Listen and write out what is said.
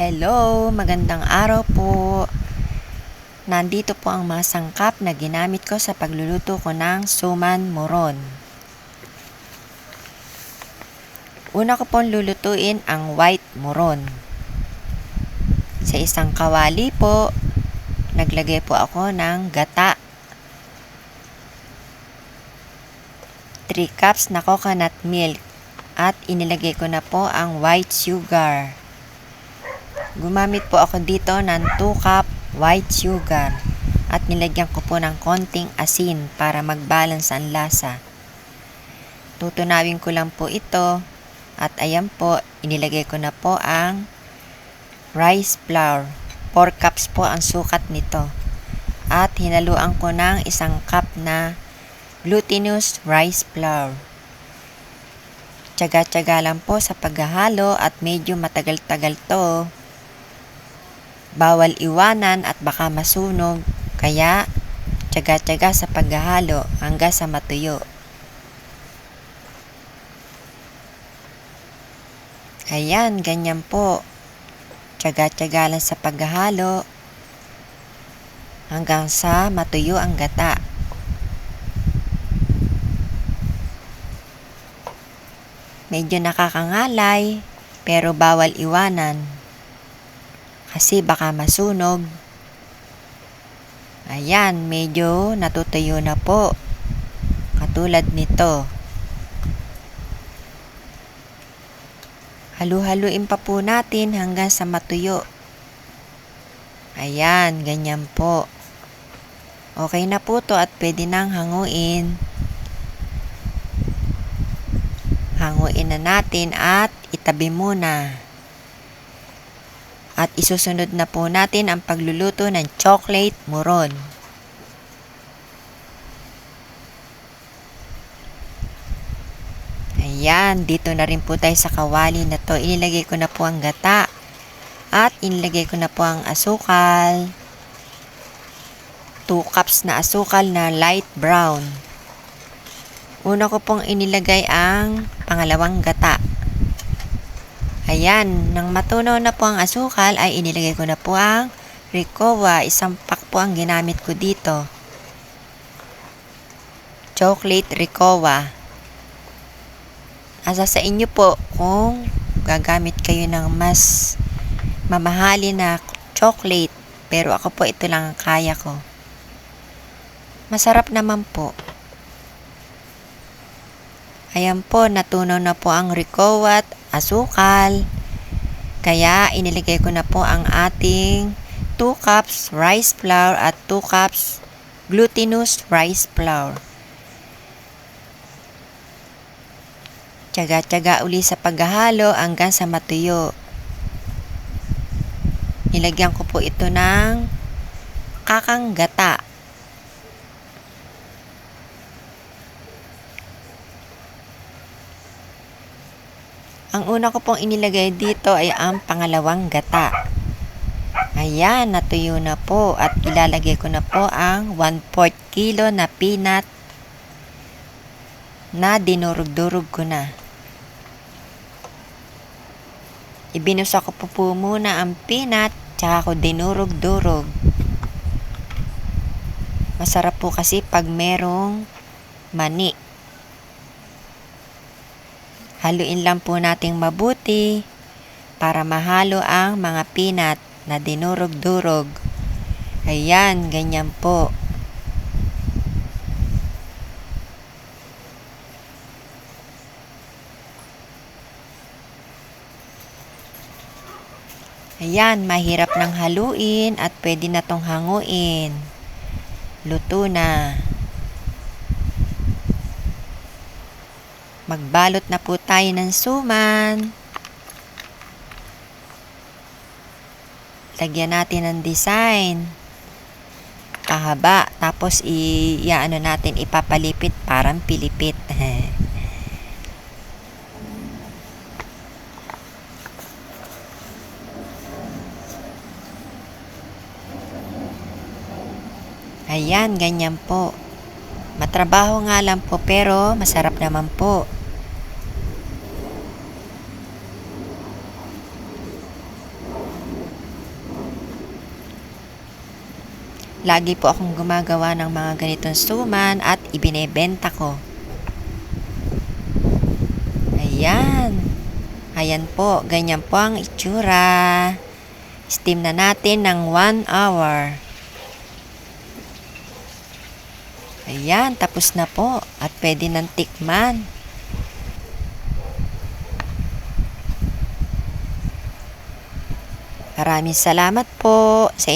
Hello, magandang araw po. Nandito po ang mga sangkap na ginamit ko sa pagluluto ko ng suman moron. Una ko pong lulutuin ang white moron. Sa isang kawali po, naglagay po ako ng gata. 3 cups na coconut milk at inilagay ko na po ang white sugar. Gumamit po ako dito ng 2 cup white sugar at nilagyan ko po ng konting asin para mag-balance ang lasa. Tutunawin ko lang po ito at ayan po, inilagay ko na po ang rice flour. 4 cups po ang sukat nito. At hinaluan ko ng 1 cup na glutinous rice flour. Tiyaga-tiyaga lang po sa paghahalo at medyo matagal-tagal to. Bawal iwanan at baka masunog, kaya tiyaga-tiyaga sa paghahalo hanggang sa matuyo. Ayan, ganyan po. Tiyaga-tiyaga lang sa paghahalo hanggang sa matuyo ang gata. Medyo nakakangalay, pero bawal iwanan kasi baka masunog. Ayan, medyo natutuyo na po. Katulad nito. Halu-haluin pa po natin hanggang sa matuyo. Ayan, ganyan po. Okay na po to at pwede nang hanguin. Hanguin na natin at itabi muna. At isusunod na po natin ang pagluluto ng chocolate moron. Ayan, dito na rin po tayo sa kawali na to. Inilagay ko na po ang gata at inilagay ko na po ang asukal. 2 cups na asukal na light brown. Una ko pong inilagay ang pangalawang gata. Ayan, nang matunaw na po ang asukal ay inilagay ko na po ang Ricoa. 1 pack po ang ginamit ko dito. Chocolate Ricoa. Asa sa inyo po kung gagamit kayo ng mas mamahalin na chocolate. Pero ako po ito lang ang kaya ko. Masarap naman po. Ayan po, natunaw na po ang Ricoa at asukal. Kaya inilagay ko na po ang ating 2 cups rice flour at 2 cups glutinous rice flour. Tiyaga-tiyaga uli sa paghahalo hanggang sa matuyo. Nilagyan ko po ito ng kakang gata. Ang una ko pong inilagay dito ay ang pangalawang gata. Ayan, natuyo na po at ilalagay ko na po ang 1/4 kilo na peanut na dinurog-durog ko na. Ibinusa ko po muna ang peanut tsaka ko dinurog-durog. Masarap po kasi pag merong mani. Haluin lang po nating mabuti para mahalo ang mga peanut na dinurog-durog. Ayan, ganyan po. Ayan, mahirap nang haluin at pwede na tong hanguin. Luto na. Magbalot na po tayo ng suman. Lagyan natin ng design. Pahaba. Tapos natin, ipapalipit parang pilipit. Ayan, ganyan po. Matrabaho nga lang po pero masarap naman po. Lagi po akong gumagawa ng mga ganitong suman at ibinebenta ko. Ayan. Ayan po, ganyan po ang itsura. Steam na natin ng 1 hour. Ayan, tapos na po at pwede nang tikman. Maraming salamat po sa